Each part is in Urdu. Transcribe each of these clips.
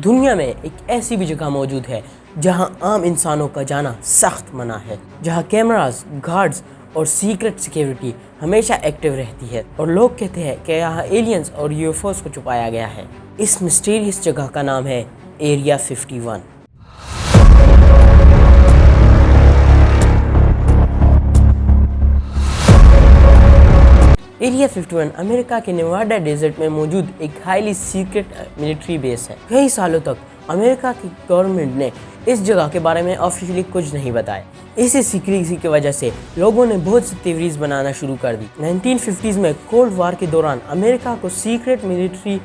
دنیا میں ایک ایسی بھی جگہ موجود ہے جہاں عام انسانوں کا جانا سخت منع ہے، جہاں کیمراز، گارڈز اور سیکرٹ سیکیورٹی ہمیشہ ایکٹیو رہتی ہے، اور لوگ کہتے ہیں کہ یہاں ایلینز اور یو ایف اوز کو چھپایا گیا ہے۔ اس مسٹیریس جگہ کا نام ہے ایریا 51۔ ایریا 51 امریکہ کے نیواڈا ڈیزرٹ میں موجود ایک ہائیلی سیکرٹ ملٹری بیس ہے۔ کئی سالوں تک امریکہ کی گورنمنٹ نے اس جگہ کے بارے میں آفیشلی کچھ نہیں بتایا۔ اسی سیکریسی کی وجہ سے لوگوں نے بہت سی تھیوریز بنانا شروع کر دی۔ 1950s میں کولڈ وار کے دوران امریکہ کو سیکرٹ ملٹری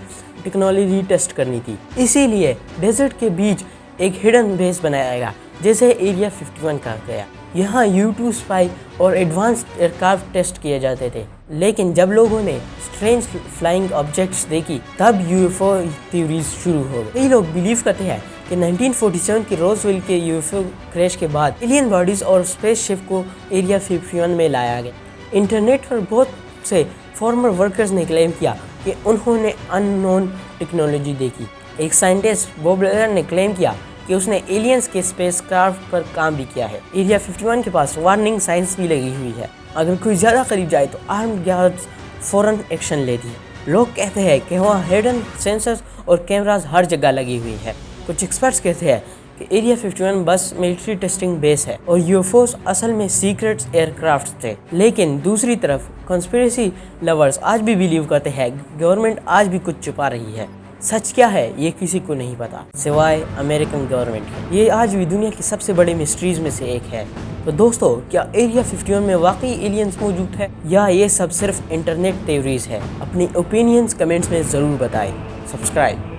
ٹیکنالوجی ٹیسٹ کرنی تھی، اسی لیے ڈیزرٹ کے بیچ ایک ہڈن بیس بنایا گیا جسے ایریا 51 کہا گیا۔ یہاں U-2 اسپائی اور ایڈوانسڈ ایئرکرافٹ ٹیسٹ کیے جاتے تھے، لیکن جب لوگوں نے اسٹرینج فلائنگ آبجیکٹس دیکھی تب UFO تھیوریز شروع ہو گئی۔ کئی لوگ بلیو کرتے ہیں کہ 1947 کی روزویل کے UFO کریش کے بعد ایلین باڈیز اور اسپیس شپ کو ایریا 51 میں لایا گیا۔ انٹرنیٹ پر بہت سے فارمر ورکرز نے کلیم کیا کہ انہوں نے ان نون ٹیکنالوجی دیکھی۔ ایک سائنٹسٹ بوب لیئر نے کلیم کیا کہ اس نے ایلینز کے اسپیس کرافٹ پر کام بھی کیا ہے۔ ایریا 51 کے پاس وارننگ سائنس بھی لگی ہوئی ہے، اگر کوئی زیادہ قریب جائے تو آرمڈ گارڈز فوراً ایکشن لیتی ہے۔ لوگ کہتے ہیں کہ وہاں ہڈن سینسرز اور کیمراز ہر جگہ لگی ہوئی ہے۔ کچھ ایکسپرٹس کہتے ہیں کہ ایریا 51 بس ملٹری ٹیسٹنگ بیس ہے اور UFOs اصل میں سیکرٹ ایئر کرافٹس تھے۔ لیکن دوسری طرف کنسپیریسی لورز آج بھی بلیو کرتے ہیں کہ گورنمنٹ آج بھی کچھ چھپا رہی ہے۔ سچ کیا ہے یہ کسی کو نہیں پتا سوائے امریکن گورنمنٹ۔ یہ آج بھی دنیا کی سب سے بڑی مسٹریز میں سے ایک ہے۔ تو دوستو، کیا ایریا 51 میں واقعی ایلینز موجود ہے یا یہ سب صرف انٹرنیٹ تھیوریز ہے؟ اپنی اوپینینز کمنٹس میں ضرور بتائیں۔ سبسکرائب